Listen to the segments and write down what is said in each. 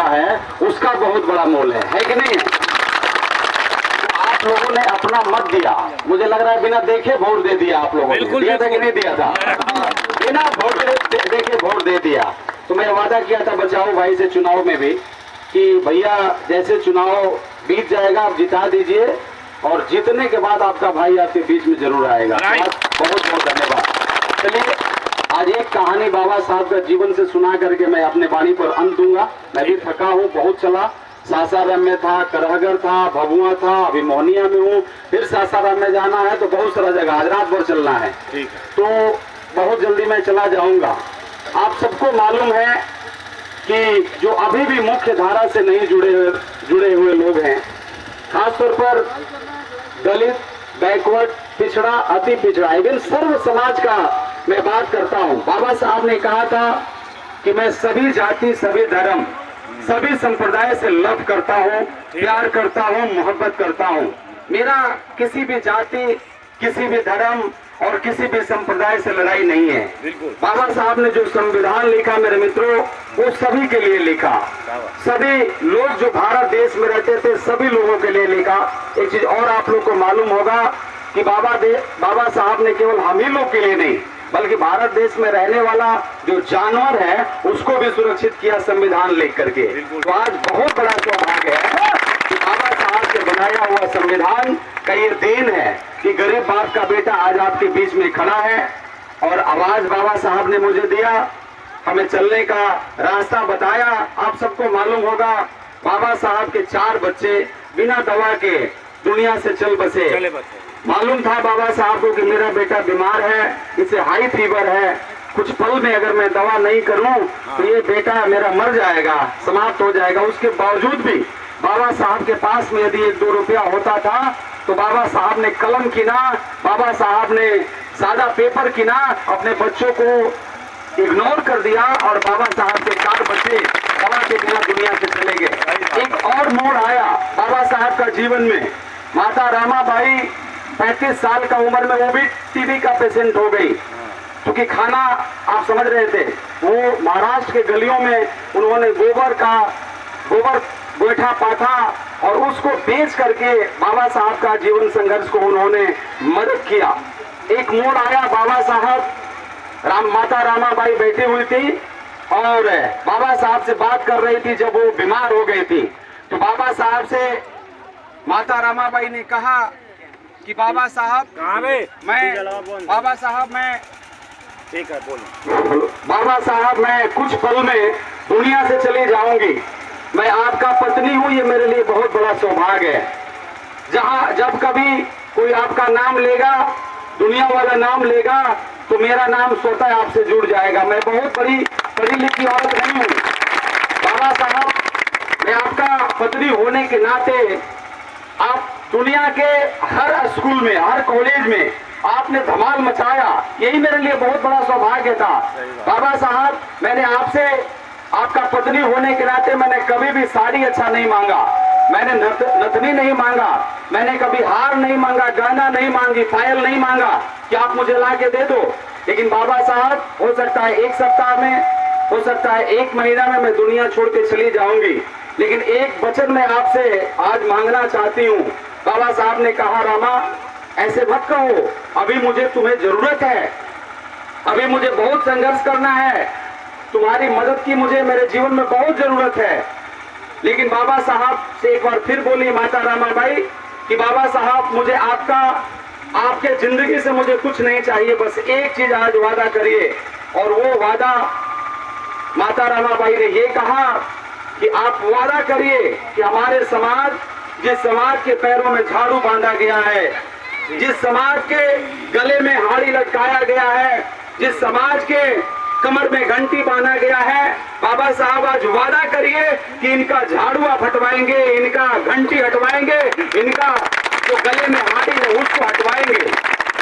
है उसका बहुत बड़ा मोल है कि नहीं है? आप लोगों ने अपना मत दिया, मुझे लग रहा है बिना देखे वोट दे दिया। आप लोगों ने दिया था कि नहीं दिया था? बिना वोट देखे वोट दे दिया। तो मैं वादा किया था बचाओ भाई से चुनाव में भी कि भैया जैसे चुनाव बीत जाएगा आप जिता दीजिए और जीतने के बाद आपका भाई आपके बीच में जरूर आएगा। बहुत बहुत धन्यवाद। चलिए आज एक कहानी बाबा साहब का जीवन से सुना करके मैं अपने वाणी पर अंत दूंगा। मैं भी थका हूँ, बहुत चला, सासाराम में था, करहगर था, भभुआ था, अभी मोहनिया में हूँ, फिर सासाराम में जाना है, तो बहुत सारा जगह आज रात भर चलना है। तो बहुत जल्दी मैं चला जाऊंगा। आप सबको मालूम है कि जो अभी भी मुख्य धारा से नहीं जुड़े हुए लोग हैं, खासतौर पर दलित, बैकवर्ड, पिछड़ा, अति पिछड़ा, इवन सर्व समाज का मैं बात करता हूं। बाबा साहब ने कहा था कि मैं सभी जाति, सभी धर्म, सभी संप्रदाय से लव करता हूं, प्यार करता हूं, मोहब्बत करता हूं। मेरा किसी भी जाति, किसी भी धर्म और किसी भी संप्रदाय से लड़ाई नहीं है। बाबा साहब ने जो संविधान लिखा मेरे मित्रों, वो सभी के लिए लिखा। सभी लोग जो भारत देश में रहते थे सभी लोगों के लिए लिखा। एक चीज और आप लोग को मालूम होगा कि बाबा साहब ने केवल हम ही लोग के लिए नहीं बल्कि भारत देश में रहने वाला जो जानवर है उसको भी सुरक्षित किया संविधान लिख करके। तो आज बहुत बड़ा सौभाग्य है कि बाबा साहब के बनाया हुआ संविधान का ये देन है कि गरीब बाप का बेटा आज आपके बीच में खड़ा है और आवाज बाबा साहब ने मुझे दिया, हमें चलने का रास्ता बताया। आप सबको मालूम होगा बाबा साहब के 4 बच्चे बिना दवा के दुनिया से चल बसे। मालूम था बाबा साहब को कि मेरा बेटा बीमार है, इसे हाई फीवर है, कुछ पल में अगर मैं दवा नहीं करूं तो ये बेटा मेरा मर जाएगा, समाप्त हो जाएगा। उसके बावजूद भी बाबा साहब के पास में यदि 1-2 रुपया होता था तो बाबा साहब ने कलम किना, बाबा साहब ने सादा पेपर किना, अपने बच्चों को इग्नोर कर दिया और बाबा साहब के 4 बच्चे दवा के बिना दुनिया से चले गए। एक और मोड़ आया बाबा साहब का जीवन में। माता रामाबाई 35 साल का उम्र में वो भी टीबी का पेशेंट हो गई, क्योंकि खाना आप समझ रहे थे, वो महाराष्ट्र के गलियों में उन्होंने गोबर गोईठा पाथा और उसको बेच करके बाबा साहब का जीवन संघर्ष को उन्होंने मदद किया। एक मोड़ आया, बाबा साहब माता रामाबाई बैठी हुई थी और बाबा साहब से बात कर रही थी जब वो बीमार हो गई थी। तो बाबा साहब से माता रामाबाई ने कहा कि बाबा साहब मैं कुछ पल में दुनिया से चली जाऊंगी, मैं आपका पत्नी हूँ, ये मेरे लिए बहुत बड़ा सौभाग्य है। जब कभी कोई आपका नाम लेगा, दुनिया वाला नाम लेगा, तो मेरा नाम स्वतः आपसे जुड़ जाएगा। मैं बहुत बड़ी पढ़ी लिखी औरत नहीं हूँ। बाबा साहब, मैं आपका पत्नी होने के नाते आप दुनिया के हर स्कूल में, हर कॉलेज में आपने धमाल मचाया, यही मेरे लिए बहुत बड़ा सौभाग्य था। बाबा साहब, मैंने आपसे आपका पत्नी होने के नाते मैंने कभी भी साड़ी अच्छा नहीं मांगा, मैंने नथनी नहीं मांगा, मैंने कभी हार नहीं मांगा, गहना नहीं मांगी, पायल नहीं मांगा कि आप मुझे ला के दे दो। लेकिन बाबा साहब, हो सकता है 1 सप्ताह में, हो सकता है 1 महीना में मैं दुनिया छोड़ के चली जाऊंगी, लेकिन एक वचन मैं आपसे आज मांगना चाहती हूँ। बाबा साहब ने कहा, रामा ऐसे मत कहो, अभी मुझे तुम्हें जरूरत है, अभी मुझे बहुत संघर्ष करना है, तुम्हारी मदद की मुझे मेरे जीवन में बहुत जरूरत है। लेकिन बाबा साहब से एक बार फिर बोली माता रामाबाई कि बाबा साहब, मुझे आपके जिंदगी से मुझे कुछ नहीं चाहिए, बस एक चीज आज वादा करिए। और वो वादा माता रामाबाई ने ये कहा कि आप वादा करिए कि हमारे समाज, जिस समाज के पैरों में झाड़ू बांधा गया है, जिस समाज के गले में हाड़ी लटकाया गया है, जिस समाज के कमर में घंटी बांधा गया है, बाबा साहब आज वादा करिए कि इनका झाड़ू आप हटवाएंगे, इनका घंटी हटवाएंगे, इनका जो गले में हाड़ी है उसको हटवाएंगे।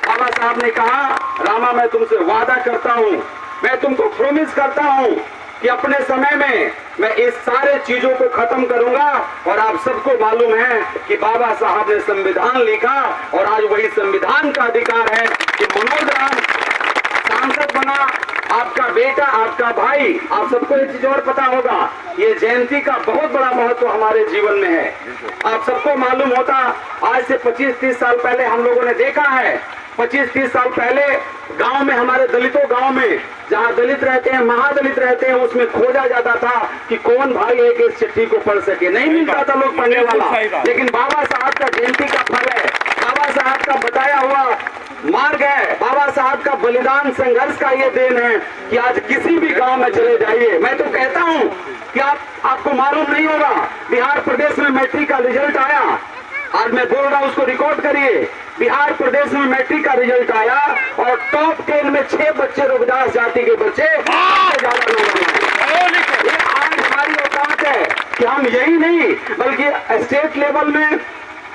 बाबा साहब ने कहा, रामा मैं तुमसे वादा करता हूँ, मैं तुमको प्रॉमिस करता हूँ कि अपने समय में मैं इस सारे चीजों को खत्म करूंगा। और आप सबको मालूम है कि बाबा साहब ने संविधान लिखा और आज वही संविधान का अधिकार है कि मनोज राम सांसद बना, आपका बेटा, आपका भाई, आप सबको एक चीज और पता होगा, ये जयंती का बहुत बड़ा महत्व हमारे जीवन में है। आप सबको मालूम होता, आज से 25-30 साल पहले हम लोगों ने देखा है, 25-30 साल पहले गांव में, हमारे दलितों गांव में, जहां दलित रहते हैं, महादलित रहते हैं, उसमें खोजा जाता था कि कौन भाई है कि इस चिट्ठी को पढ़ सके। नहीं मिलता था लोग पढ़ने वाला। लेकिन बाबा साहब का जयंती का फल है, बाबा साहब का बताया हुआ मार्ग है, बाबा साहब का बलिदान, संघर्ष का ये देन है कि आज किसी भी गांव में चले जाइए। मैं तो कहता हूं कि आपको मालूम नहीं होगा, बिहार प्रदेश में मैट्रिक का रिजल्ट आया, आज मैं बोल रहा हूं, उसको रिकॉर्ड करिए। बिहार प्रदेश में मैट्रिक का रिजल्ट आया और टॉप 10 में 6 बच्चे रोगदास जाति के बच्चे ज्यादा लोग। ये आज हमारी औकात है कि हम यही नहीं बल्कि स्टेट लेवल में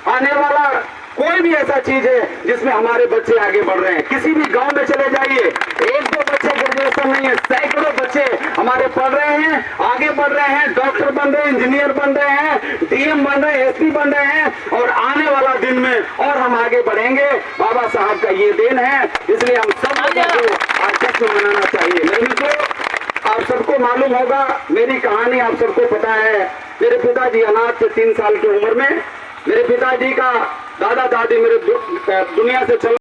आने वाला कोई भी ऐसा चीज है जिसमें हमारे बच्चे आगे बढ़ रहे हैं। किसी भी गांव में चले जाइए, 1-2 बच्चे ग्रेजुएशन नहीं है, सैकड़ों बच्चे हमारे पढ़ रहे हैं, आगे बढ़ रहे हैं, डॉक्टर बन रहे हैं, इंजीनियर बन रहे हैं, डीएम बन रहे हैं, एसपी बन रहे हैं और आने वाला दिन में और हम आगे बढ़ेंगे। बाबा साहब का ये देन है, इसलिए हम सब लोगों को आज जश्न मनाना चाहिए। मेरे मित्रों, आप सबको मालूम होगा, मेरी कहानी आप सबको पता है। मेरे पिताजी अनाथ थे 3 साल की उम्र में। मेरे पिताजी का दादा दादी मेरे दुनिया से चल